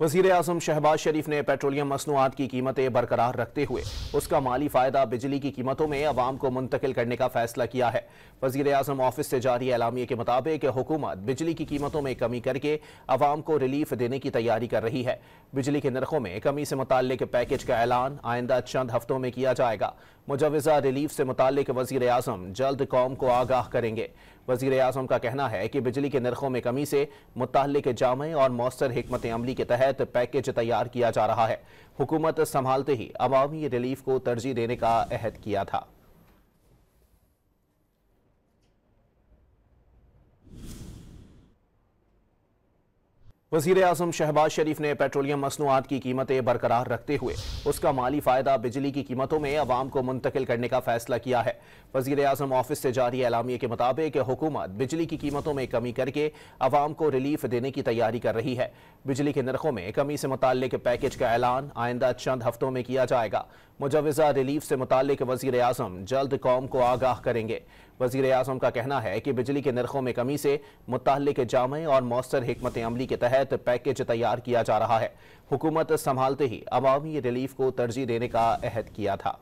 वज़ीर आज़म शहबाज शरीफ ने पेट्रोलियम मसनूआत की कीमतें बरकरार रखते हुए उसका माली फ़ायदा बिजली की कीमतों में अवाम को मुंतकिल करने का फैसला किया है। वज़ीर आज़म ऑफिस से जारी एलामिये के मुताबिक हुकूमत बिजली की कीमतों में कमी करके अवाम को रिलीफ देने की तैयारी कर रही है। बिजली के नरखों में कमी से मुताल्लिक पैकेज का ऐलान आइंदा चंद हफ्तों में किया जाएगा। मुजवज़ा रिलीफ से मुताल्लिक वज़ीर आज़म जल्द कौम को आगाह करेंगे। वज़ीर आज़म का कहना है कि बिजली के नरखों में कमी से मुताल्लिक जामे और मौसर हिकमत अमली के तहत पैकेज तैयार किया जा रहा है। हुकूमत संभालते ही अवामी रिलीफ को तरजीह देने का अहद किया था। वज़ीर आज़म शहबाज शरीफ ने पेट्रोलियम मसनूआत की कीमतें बरकरार रखते हुए उसका माली फ़ायदा बिजली की कीमतों में अवाम को मुंतकिल करने का फैसला किया है। वज़ीर आज़म ऑफिस से जारी एलामिये के मुताबिक हुकूमत बिजली की कीमतों में कमी करके अवाम को रिलीफ देने की तैयारी कर रही है। बिजली के नरखों में कमी से मुताल्लिक पैकेज का ऐलान आइंदा चंद हफ्तों में किया जाएगा। मुजवज़ा रिलीफ से मुताल्लिक वज़ीर आज़म जल्द कौम को आगाह करेंगे। वज़ीर आज़म का कहना है कि बिजली के नरखों में कमी से मुताल्लिक जामे और मौसर हिकमत अमली के तहत पैकेज तैयार किया जा रहा है। हुकूमत संभालते ही अवामी रिलीफ को तरजीह देने का अहद किया था।